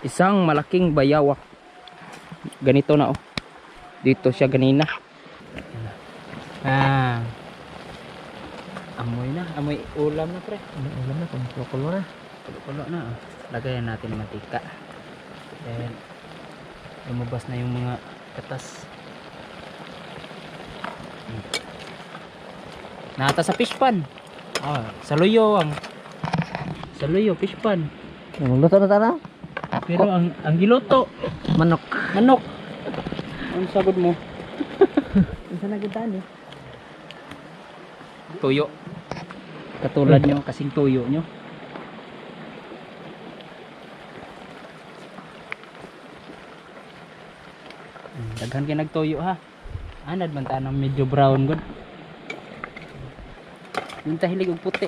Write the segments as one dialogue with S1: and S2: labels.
S1: Isang malaking bayawak. Ganito na oh. Dito siya ganina. Amoy na, amoy ulam na pre.
S2: Ulam na, kulo na.
S1: Kulo na oh. Lagayan natin ng mantika. Then lumabas na yung mga katas. Nata sa fish pan. Saluyo fish pan.
S2: Luto na tara.
S1: Pero ang giluto,
S2: Manok.
S1: Ang sagod mo?
S2: Isa na kita ni.
S1: Tuyo. Katulad nyo, kasing tuyo nyo. Daghan kayo nagtuyo ha. Anad man ta ng medyo brown good. Yung tahilig og puti.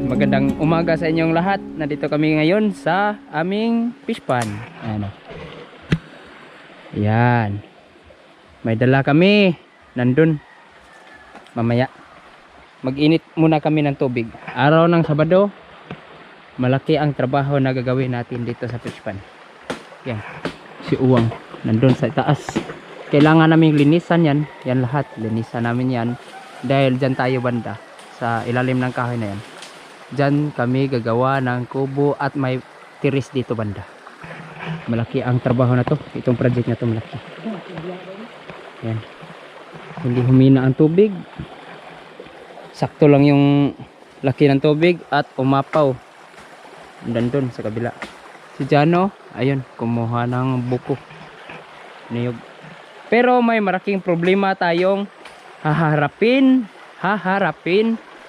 S1: Magandang umaga sa inyong lahat. Nandito kami ngayon sa aming fish pan. Ano? Yan. May dala kami. Nandun. Mamaya. Mag-init muna kami ng tubig. Araw ng Sabado. Malaki ang trabaho na gagawin natin dito sa fish pan. Yan. Si Uwang. Nandun sa taas. Kailangan naming linisan yan. Yan lahat. Linisan namin yan. Dahil dyan tayo banda. Sa ilalim ng kahoy na yan. Dyan kami gagawa ng kubo at may tiris dito banda. Malaki ang trabaho na to. Itong project na to malaki. Yan. Hindi humina ang tubig. Sakto lang yung laki ng tubig at umapaw. Nandun sa kabila. Si Jano, ayun, kumuha ng buko. Niyog. Pero may malaking problema tayong haharapin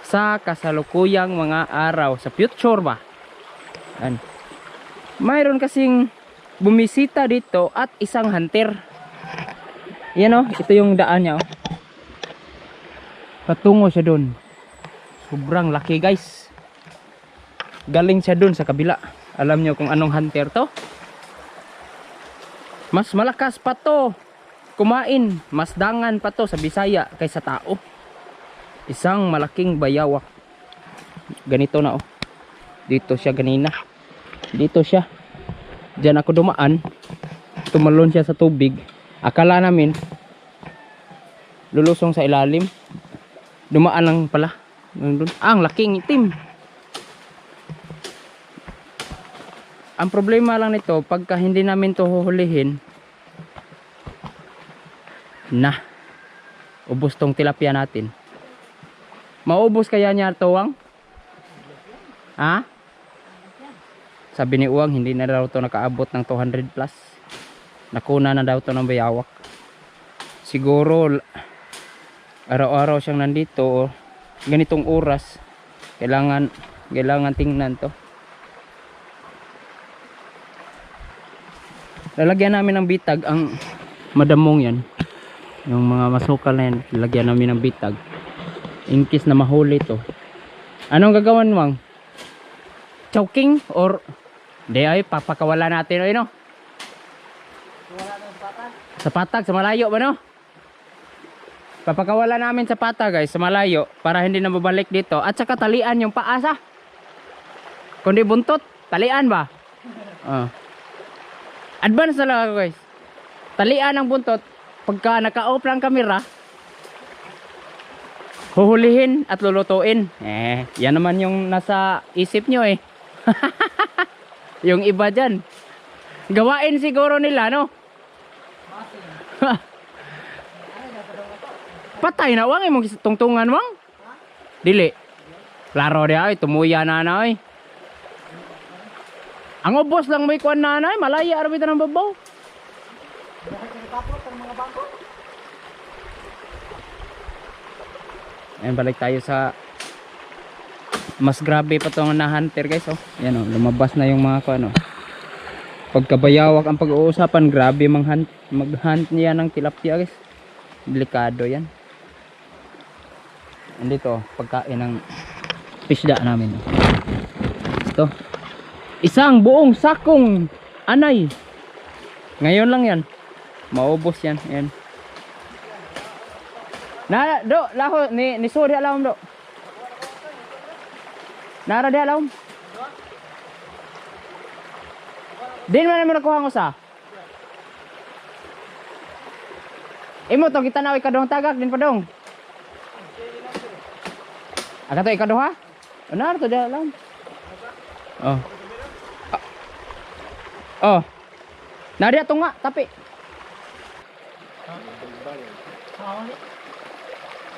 S1: sa kasalukuyang mga araw sa future ba. Yan. Mayroon kasing bumisita dito at isang hunter. Yan oh, ito yung daan niya oh. Patungo siya dun. Sobrang laki guys. Galing siya dun sa kabila. Alam nyo kung anong hunter to? Mas malakas pa to kumain. Mas dangan pa to sa Bisaya kaysa tao. Isang malaking bayawak. Ganito na oh. Dito siya ganina. Dito siya. Diyan ako dumaan. Tumalon siya sa tubig. Akala namin lulusong sa ilalim. Dumaan lang pala. Ang laking itim. Ang problema lang nito, pagka hindi namin to huhulihin, ubos tong tilapia natin. Maubos kaya niya ito, Uwang? Ha? Sabi ni Uwang, hindi na daw to nakaabot ng 200 plus. Nakuna na daw to ng bayawak. Siguro, araw-araw siyang nandito, ganitong oras, kailangan tingnan to. Lalagyan namin ng bitag ang madamong yan. Yung mga masukal na yan, lalagyan namin ng bitag. In case na mahuli to. Anong gagawin mo? Choking or di ay papakawala natin o no? Sa patag, sa malayo ba no? Papakawala namin sa patag guys, sa malayo para hindi na babalik dito. At saka talian yung paasa. Kundi buntot, talian ba? Advance na lang ako guys. Talian ang buntot. Pagka naka-off lang kamera, huhulihin at lulutuin. Yan naman yung nasa isip nyo eh. Yung iba dyan. Gawain siguro nila no? Patay na Wang, imong tungtungan Wang. Dili. Klaro dia ay tumuya na na ay. Ang ubos lang may kuan nanay, malaya araw ito ng babaw. Ayan, balik tayo sa mas grabe pa itong na-hunter guys oh. Yan oh, lumabas na yung mga kuan oh. Pagkabayawak ang pag-uusapan, grabe mag-hunt niya ng tilapia guys. Delikado yan. Andito, pagkain ng pisda namin. Ito. Isang buong sakong anay. Ngayon lang yan. Maubos yan. Ayan. Na do laho ni suri alawom do. Nara di alawom. Din man mo nakuha ko sa. Imo to kita na ikadong tagak din padong. Aga to ikaduha? Ano to di alawom? Oh. Oh. Nari ato nga tapi.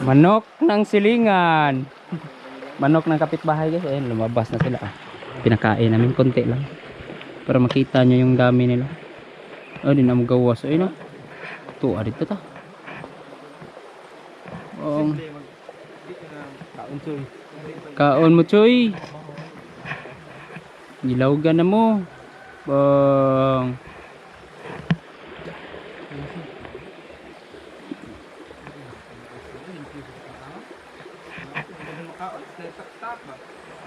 S1: Manok ng silingan. Manok ng kapitbahay guys. Ayun, lumabas na sila. Pinakain namin konti lang. Para makita nyo yung dami nila. Oh, di na mo gawas. Ayun na. Ito, dito ta. Kaon mo, Choy. Nilawgan na mo. Bang.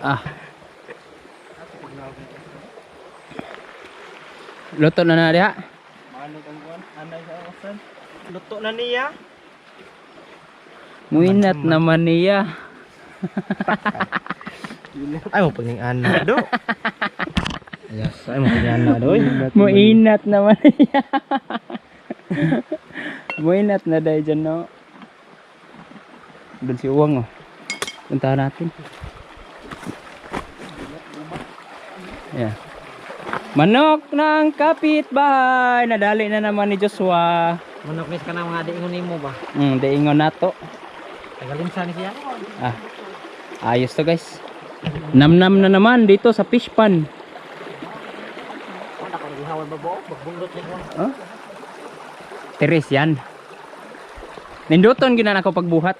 S1: Ah. Luto na diha.
S2: Luto na niya.
S1: Muinat naman niya.
S2: Ay mo pagning ana do. Yes, ay mo pagning ana do.
S1: Muinat naman niya. Muinat na dahil dyan, no? Doon si Uwang, oh. Puntahan natin. Yeah. Manok ng kapitbahay. Nadali na naman ni Joshua.
S2: Manok mis ka na mga diingon nimo ba?
S1: Diingon na to.
S2: Tagalin sa ni siya.
S1: Ah, ayos to guys. Namnam na naman dito sa fish pan.
S2: Ako gihawal ba bo? Bagbundot ni ko.
S1: Oh? Teres yan. Ninduton ginan ako pagbuhat.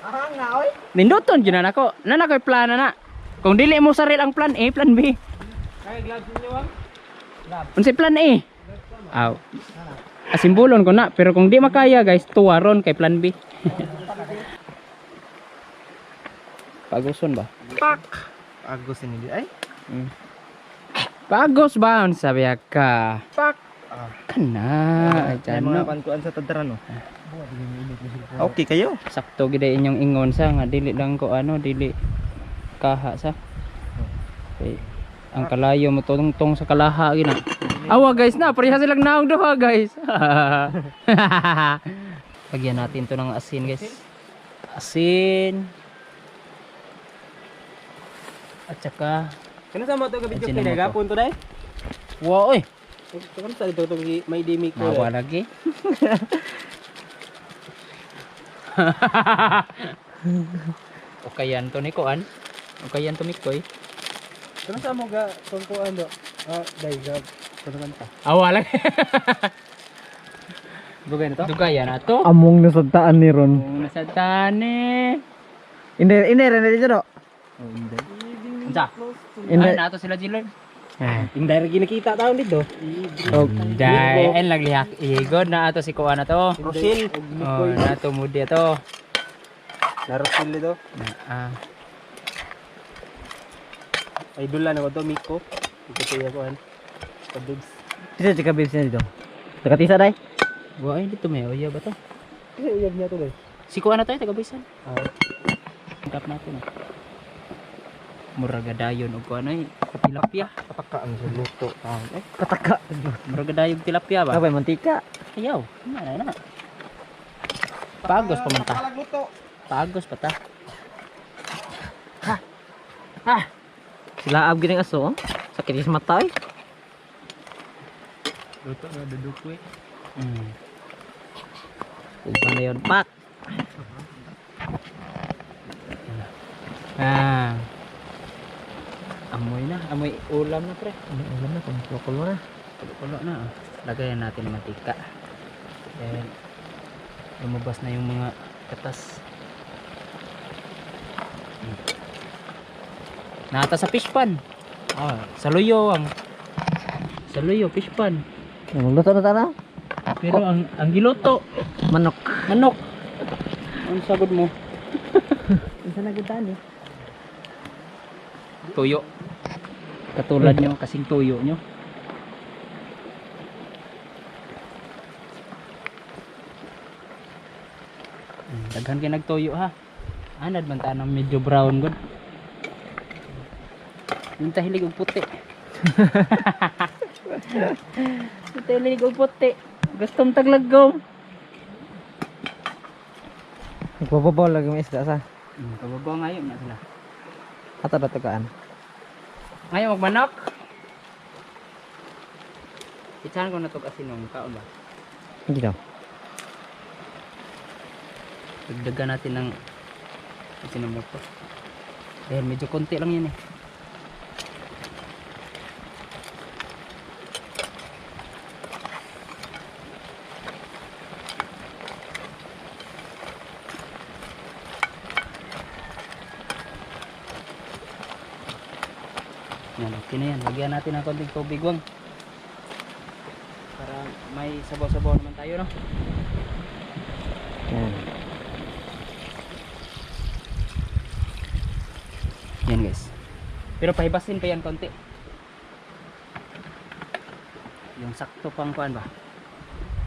S2: Ahang na oy.
S1: Ninduton ginan ako. Nanakoy plana na. Kung dili mo saril ang plan A, plan B.
S2: Kaya gloves niyo wang?
S1: Unsay plan A? Aw. Asimbulon ko na, pero kung di makaya guys, tuwaron kay plan B. Paguson ba?
S2: Pak. Agos ini ay.
S1: Pagos ba ang sabi ka?
S2: Pak.
S1: Kana, ay
S2: Ay mga pantuan sa tadran no. Okay kayo.
S1: Sakto gid inyong ingon sa nga dili lang ko ano, dili kaha sa. Okay. Ang kalayo mo tungtong sa kalaha gina. Awa guys na, pareha silang naong duha guys. Lagyan natin to ng asin guys. Asin. At saka
S2: Kana sa mo to ka video
S1: Asin
S2: kay
S1: naman to.
S2: gapon to dai?
S1: wow oy.
S2: Kana sa dito tong may dimik ko.
S1: Nawa lagi. Okayan to ni Koan. Okayan to Mikoy.
S2: Kana sa mo ga tungkuan do? Dai ga tunan ta.
S1: Awa lagi.
S2: Dugay na to?
S1: Dugayan na to.
S2: Among nasagtaan ni Ron.
S1: Kung nasa tani.
S2: Inde rin dito do.
S1: Unsa?
S2: Inde.
S1: Ay, nato sila Jilor.
S2: Inday ra ginikita taon dito.
S1: Dai, en lagliak. Igod na ato si Koan na to.
S2: Rosil.
S1: Oh, nato mudi to.
S2: Na Rosil dito. Idol na ko to Miko. Ito siya ko an. Kadugs. Dito si kabibs niya dito. Takatisa dai.
S1: Wa ay dito may oya ba to?
S2: Kasi uyab niya to dai.
S1: Si Koan na to taga Bisan. Tangkap natin. Muragadayon og kuan ay tilapia.
S2: Kataka ang sa luto. Kataka.
S1: Muragadayon tilapia ba?
S2: Kapay mantika.
S1: Ayaw. Na. Pagos pa man ta. Pagos pa ta.
S2: Sila ab gining aso. Sakit sa mata eh.
S1: Luto na duduk we.
S2: Uban na yun. Pak.
S1: Amoy ulam na pre.
S2: Ulam na kung kulo na.
S1: Kulo na. Lagayan natin ng mantika. Then lumabas na yung mga katas. Nata sa fish pan. Sa luyo fish pan.
S2: Luto na tana.
S1: Pero ang giluto,
S2: Manok.
S1: manok. Ang sagod mo?
S2: Isa na gutan eh.
S1: Tuyo. Katulad nyo, kasing tuyo nyo. Daghan kay nagtuyo ha. Anad man ta nang medyo brown good. Yung tahilig og puti. Yung tahilig og puti. Gustong taglagom.
S2: Nagpapabaw lagi may isda sa.
S1: Kababaw ngayon na sila.
S2: Ato na tagaan.
S1: Ngayon magmanok. Itsahan ko na to kasi nung kaon ba?
S2: Hindi daw.
S1: Dagdagan natin ng sinamoto. Dahil medyo konti lang yun eh. Yan, okay na yan. Lagyan natin ng konting tubig wang. Para may sabaw-sabaw naman tayo, no?
S2: Yan.
S1: Yan guys. Pero pahibasin pa yan konti. Yung sakto pang kuan ba?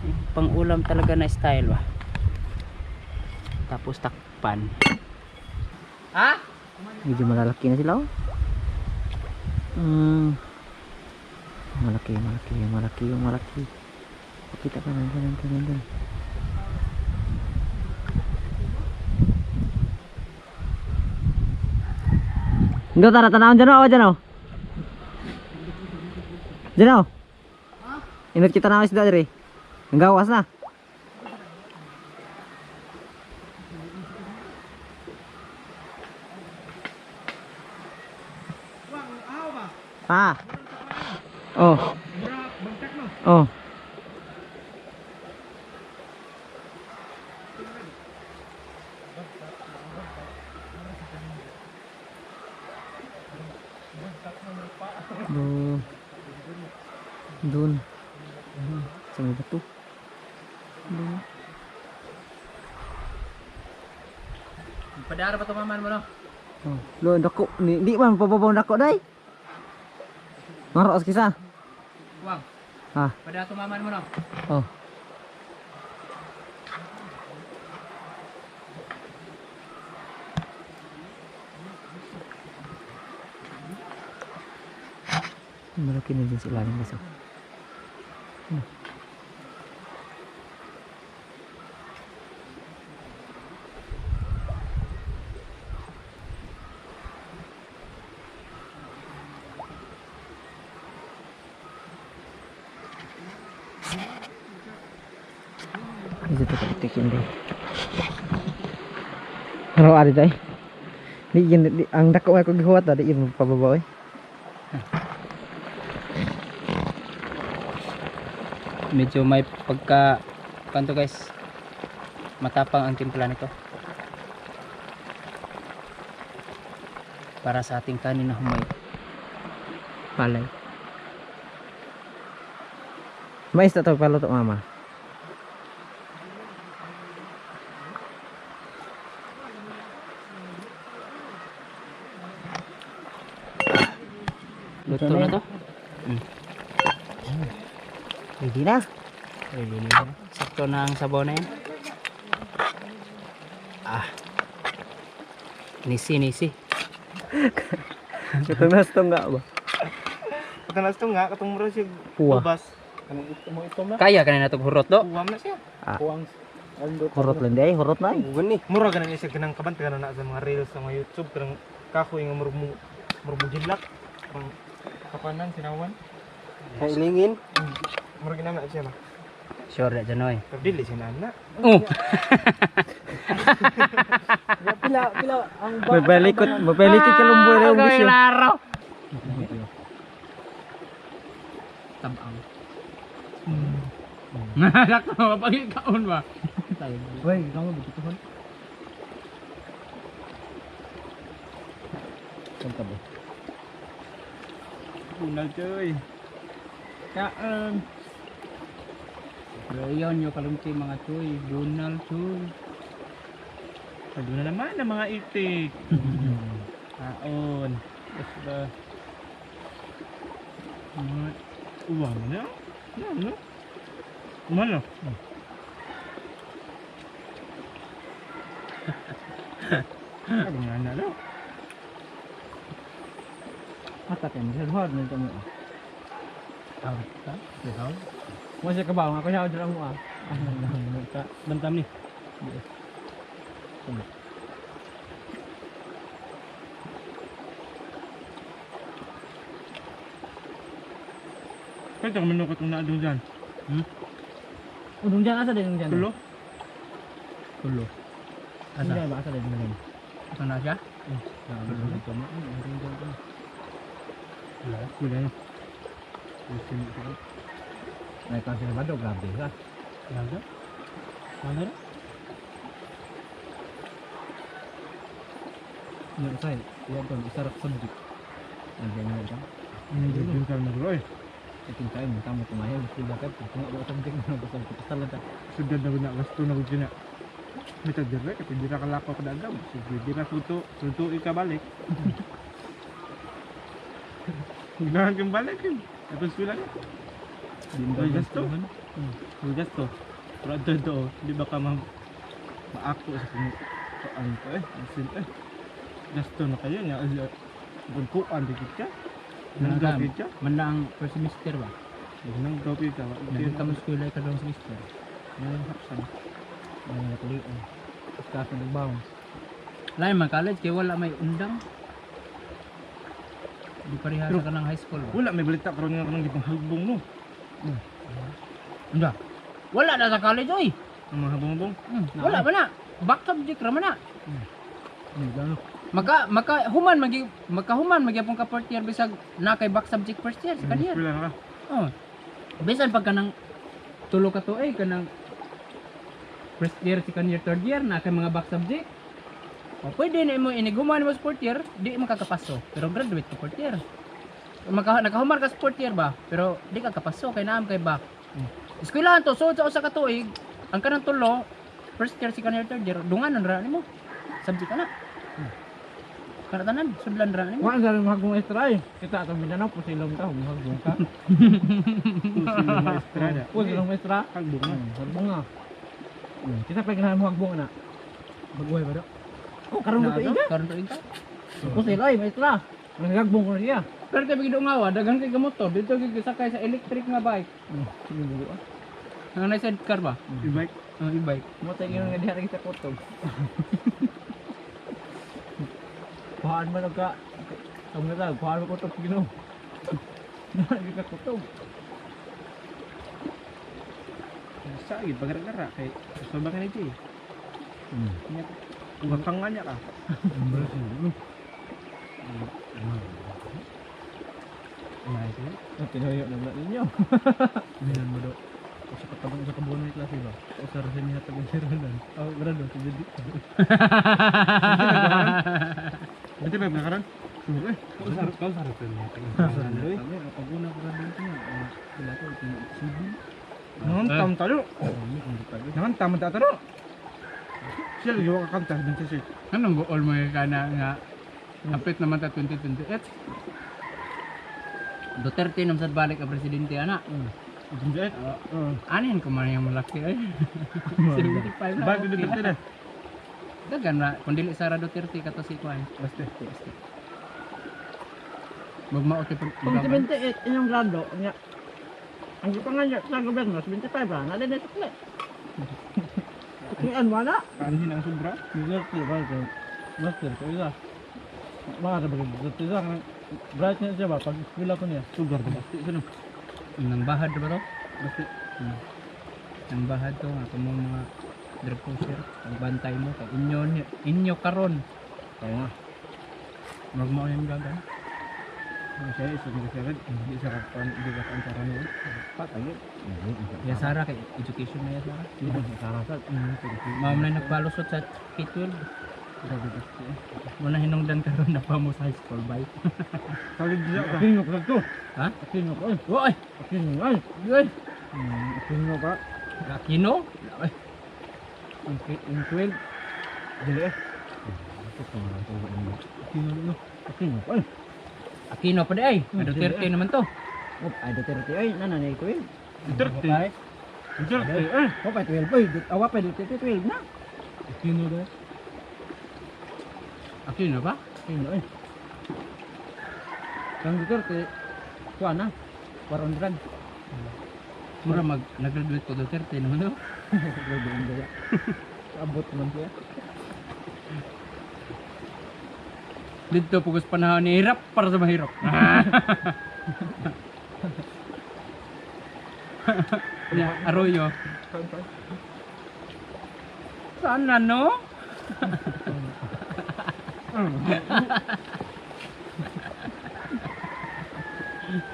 S1: Yung pang ulam talaga na style ba? Tapos takpan. Ha?
S2: Medyo malalaki na sila oh. Malaki. Pakita ka nandun. Hindi tara tanawin dyan o, dyan o. Dyan o. Ingat kita na isda diri. Ang gawas na. Ah. Oh. Oh. Doon. Sa may bato. Doon.
S1: Padara pa tumaman mo no?
S2: Oh. Lo dako di man pababaw dako day. Maros kisa.
S1: Wang.
S2: Ah.
S1: Padara tumaman mo no?
S2: Oh. Malaki na din sa ilalim guys. Isa to tikin din. Ano ari day? Di ang dako ay ko gihuwat di yun pababaw eh.
S1: Medyo may pagka kanto guys, matapang ang timpla nito para sa ating kanin na humay palay.
S2: Mais ta to paluto mama.
S1: Luto na to.
S2: Hindi na.
S1: Sakto na ang sabaw na yan. Ah. Nisi.
S2: Katunas to nga ba?
S3: Katanas to nga, katong mura siya
S2: Puwa.
S3: ubas. Kanang ito mo ito na.
S1: Kaya ka na itong hurot do?
S3: Uwam na siya.
S2: Ah.
S3: Uwang.
S2: Hurot lang day, hurot na.
S3: Uwan ni. Mura ka na siya kanang kabant ka na sa mga reels sa mga YouTube. Kanang kahoy nga murmujilak. Kanang kapanan, sinawan.
S2: Kailingin.
S3: Mura ginamit siya ba?
S1: Sure na dyan oy.
S3: Pero dili siya na anak.
S2: Pila ang mapalikot kalumboy na yung bisyo.
S1: Laro. Tabang. Nalak na mapagikaon ba?
S2: Hoy, kamu begitu hon. Sangka ba?
S1: Unal coy. Kaan. Rayon yung kalungki mga coy. Bunal coy.
S3: Pagdo na naman ang mga itik. Kaon. Basta. Uwam na. Ano? Umano? Ano nga na daw?
S2: Matat yan, sa hard na ito mo.
S1: Ikaw?
S2: Mo siya kabaw, ako siya dyan mo ah.
S3: Bantam ni. Kaya ka manukot kung naadong dyan.
S2: Udong dyan, asa din dyan?
S3: Tulo?
S1: Tulo.
S2: Asa? Dyan ba, asa din dyan?
S1: Asa na siya?
S3: Wala. Wala na.
S2: May kasi na ba daw, grabe ka.
S3: Wala. Wala na.
S2: Yung say, yan to, isarap subject. Nandiyan nga ito.
S3: Yung ka na bro eh.
S2: Iting tayo, mga tamo tumahin. Sila ka, kung nga ba subject na basal ko talaga.
S3: Sudad na na gusto na gud na. Mita dire kasi dira ka lako kada agam. Sige, dira suto ika balik. Ginahan kang balik yun. Tapos sila ka. May gasto. May gasto. Pero ito, di ba ka maako sa ano ko eh. Asin eh. Gasto na kayo niya. Bunkuan dikit ka. Nanggapit ka.
S1: Manda ang first semester ba?
S3: Nanggapit ka.
S1: Nandun ka mo school ay kadong semester.
S3: Nanghapsan.
S2: May natulian. Kasi nagbaw.
S1: Lain man college kay wala may undang. Di parehas ka ng high school ba?
S3: Wala may balita karon nga kanang gipang halbong no.
S1: Unda. Wala na sa college oy.
S3: Ang mga habong-habong.
S1: Wala ba na? Back subject ra man na.
S2: Gano?
S1: Makahuman magyapon ka fourth year bisag na kay back subject first year second year.
S3: Wala na ka.
S1: Oh. Bisan pag kanang tulo ka tuig kanang first year, second year, third year na kay mga back subject. O pwede na mo iniguman mo sa fourth year, di makakapaso. Pero graduate ka fourth year. Nakahumar ka sa fourth year ba? Pero di ka kapaso kay naam kay back. Eskwelahan to, so sa usa ka tuig, ang kanang tulo, first year, second year, third year, dunganon ra nimo. Subject ka na. Kana tanan, sudlan ra nimo.
S2: Wala na magong extra eh. Kita atong Mindanao, pusilong ka, magong ka.
S3: Sila maestrada.
S2: Pusilong extra.
S3: Halbong na.
S2: Halbong nga. Kita pa ganahan mo hagbong na. Magbuhay ba daw? Oh, karon mo tuig ka?
S1: Karon tuig ka.
S2: Pusil ay, maestra. Nagagbong ko na siya.
S1: Pero kay bigdo nga wa, daghang kay motor, dito kay sakay sa electric nga bike.
S2: Sige mo ah.
S1: Ang na sidecar ba?
S3: E-bike.
S1: Ang e-bike.
S2: Mo tayo nga diha sa kutog. Kuhaan man og ka. Ang nata, kuhaan mo kutog gino. Nagi ka kutog.
S3: Sa'yo, pagkara-kara kay sobrang ka na ito eh. Umakang niya ka.
S2: Tinoyo na ba ninyo?
S1: Binan mo do. Sa katabang sa kabuno ng klase ba? O sa rasin niya tagang siranan. Oh, brado, si Jadi.
S3: Berarti ba pagkakaran? Eh, kau sarap niya.
S2: Kami kapaguna ko ra dito na. Sila ko sibi.
S3: Nantam tayo. Nantam tayo. Siya lagi ka kanta din siya.
S1: Anong goal mo ka na nga apit naman ta 2028? Duterte nung sad balik ka presidente ana.
S3: Hindi.
S1: Anin ko man yung malaki ay. 75 na.
S3: Bago din na.
S1: Dagan na kun dili Sara Duterte kato si Kuan.
S3: Basta.
S1: Magmao ti
S2: Kung 78 inyong grado, nya. Ang gipangan niya sa gobyerno 75 ra, nalin na sukle. Kung ano na?
S3: Kanhin ang sobra.
S2: Master ba ko? Master ko ila. Mga ba dito sa bright niya siya ba pag eskwela ko niya.
S3: Sugar ba? Sino?
S1: nang bahad ba to?
S3: Basta.
S1: Nang bahad to nga kamo mga drug pusher, ang bantay mo kay inyo karon.
S2: Kaya nga.
S1: Magmao yung gagan.
S3: Ano siya? Isa ka sagad. Hindi sa kapan. Hindi ka kaantara niyo.
S2: Patay.
S1: Ya Sara kay education na ya Sara.
S2: Sarasat.
S1: Mao na nagpalusot sa K12. Wala hinungdan karon na pa mo sa high school bike.
S3: Solid dia ka.
S2: Akin mo ka to.
S1: Ha?
S2: Akin mo ko.
S1: Oy,
S2: Akin mo ay.
S1: good.
S2: Akin mo ka.
S1: Kino? Ay,
S2: In 12. Dili eh. Akin mo. Akin mo ko.
S1: Aquino pa di ay. Duterte naman to.
S2: Oh, ay Duterte ay nanay ko eh.
S3: Duterte.
S1: Ay,
S3: Duterte.
S2: Oh, pa 12 ay. Awa pa Duterte 12 na.
S1: Aquino do. Akin na ba?
S2: Ayun na eh. Kang Duterte, kuha na. 400.
S1: Mura nag-graduate ko Duterte naman daw.
S2: Grabe ang daya. Abot naman siya.
S1: Dito pugos panahon ni hirap para sa mahirap. Ya, Arroyo. Sana no?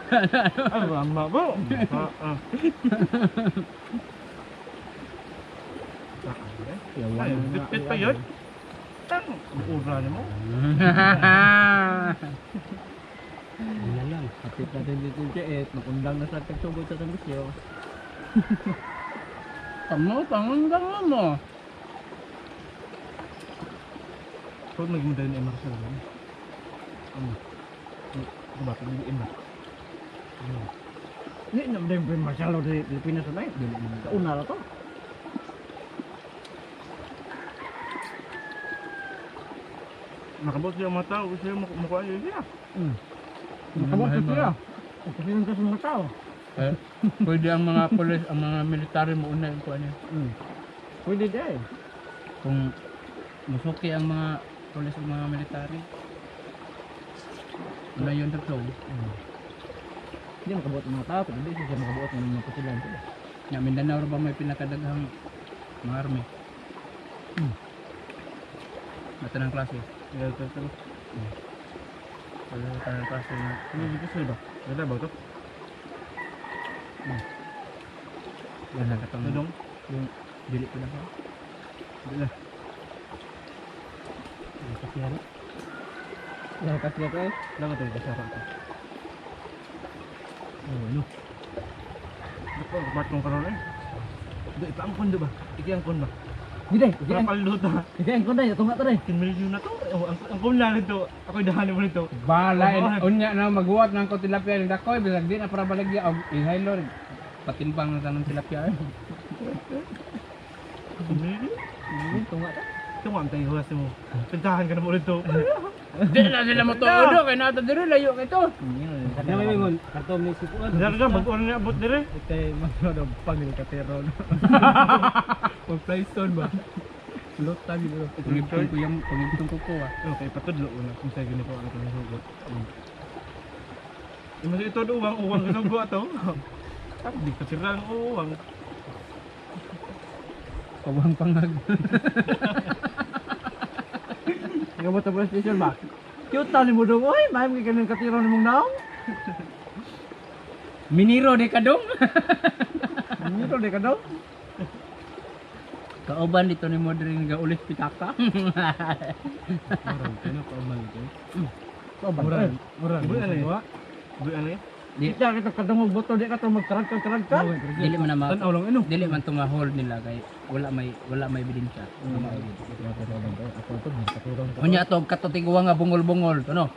S3: Ay, lama po. Ay, bit pa yun? Tang, ura niya mo.
S2: Wala lang. Kapit natin dito yung tiet. Nakundang na sa tagsugod sa tambusyo.
S1: Pangundang mo.
S3: Kung naging dahil ni Marcel naman. Bakit hindi iba?
S2: Hindi naman din yung Marcelo di Pilipinas na eh. Kauna na to.
S3: Nakabot siya ang mata, gusto siya mukha niya siya.
S2: Nakabot na siya. Kasi yung sa mga tao.
S1: Pwede ang mga polis, ang mga military mo una yung kuha niya.
S2: Pwede din.
S1: Kung musuki ang mga polis at mga military. Wala yun sa flow.
S2: Hindi makabuot ng mga tao. Pero hindi siya makabuot ng mga pasilan sila.
S1: Ya, Mindanao ba may pinakadaghang mga army? Mata ng klase.
S3: Kaya ito.
S1: Mata ng klase na.
S3: Ano dito sila ba? Ganda ba ito?
S1: Yan lang katong
S3: Nadong?
S1: yung dili ko na ko.
S3: Hindi na.
S1: Kasi ano?
S2: Yan kasi ako eh.
S3: Lang ito, kasara ito. Ano? Ito, kapat mong karoon eh. Ito, ipaangkon ba? Ikiangkon ba?
S2: Hindi.
S3: Kapal luta.
S2: Hindi ang kunday. Ito nga ito rin.
S3: 10 million na to. Ang kumla nito. Ako'y dahanin mo nito.
S1: Bala, unya na maguwat ng ko tilapia ng dakoy, bisag di na para baligya og ihaylo rin. Patimbang na tanong tilapia.
S3: 10 million?
S2: Ito nga ito.
S3: Ito nga ang tayo hulas mo. Pintahan ka na mo rito.
S1: Di na sila motodo kay nato diri layo kay to.
S2: Kaya may mingon. Karton may sipuan.
S3: Dari na, bago na abot dire.
S2: Ito yung mga pangil kateron.
S1: Pag Flystone ba? Lota gitu. Pangiptong ko yung pangiptong ko ah.
S3: Okay, patudlo una kung sa gini ko ang itong sugot. Mas ito uwang ka sugo ato. Di ka sirang uwang.
S1: Pawang pangag.
S2: Nagabot sa police station ba? Cute tali mo dong. Uy, may mga ganun katiro ni mong naong.
S1: Miniro de kadong.
S2: Ito di ka daw.
S1: Kauban dito ni Modern ga ulit pitaka.
S3: Murang, kaya pa umal ito.
S2: Murag.
S3: Ibu ano yun? Ibu ano yun?
S1: Di
S2: Kita kita kadungog botol di ka to magkarag ka.
S1: dili man na
S3: Tanaw lang ino.
S1: dili man to ma-hold nila kay wala may ebidensya. Unya to katutiguwa nga bungol-bungol ano?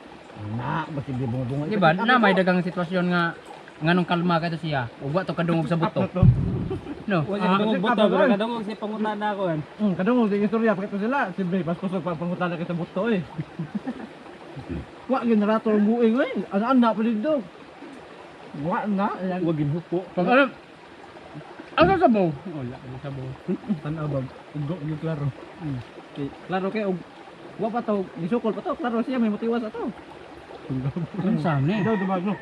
S2: Na, basta di bunga-bunga.
S1: Di ba? Na may dagang sitwasyon nga nganong kalma ka to siya. Ug wa to kadungog sa buto. No.
S2: Wala kadungog botol, pero kadungog si pangutan na ako yan. Kadungog di istorya pakita sila. Siyempre paspos pa pangutan na kita buto eh. Wa generator ang buing eh. Ana pa dito. Wa na, wag ginhupo.
S1: Pag ano? Ano sa bow? Wala ano sa bow.
S2: Tanaw ba? Ugo yung klaro. Klaro kay wa pa to, nisukol pa to. Klaro siya may motiwas ato.
S1: Ano sa ni?
S3: Ikaw dumag no?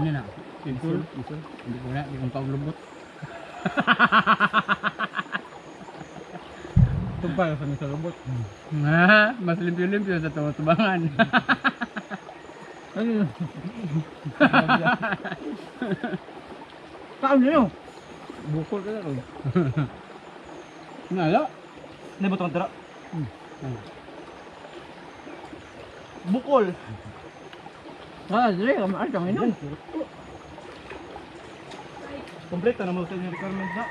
S1: Ano na? Isul. Hindi ko na, hindi ko paglubot.
S2: Tumpay sa sa robot.
S1: Nga, mas limpyo-limpyo sa tubangan.
S2: Ano? Saan niyo? Bukol ka na ron.
S1: Nala?
S3: Nabot ang tira. Bukol.
S2: Dire, kami ay kami no.
S3: Kompleto na mo sa inyong requirements na.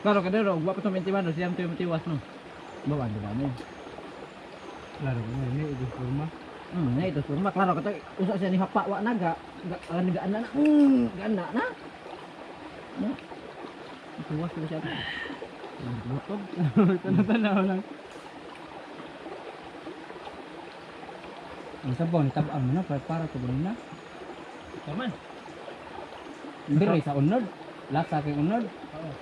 S2: Klaro ka dero, wa pa to mentiwan, siyam to mentiwas no. Bawa di kami.
S3: Laro ko ini ito forma.
S2: Na ito surma, klaro ka to usa siya ni hapa wa naga. Nagaan na. Gaan na. No. Tuwas ko siya. Butog.
S1: Tanaw lang. Ang sabaw ni tabang mo na para to na.
S3: Kaman.
S1: Diri sa unod. Lasa kay unod.
S3: Oo.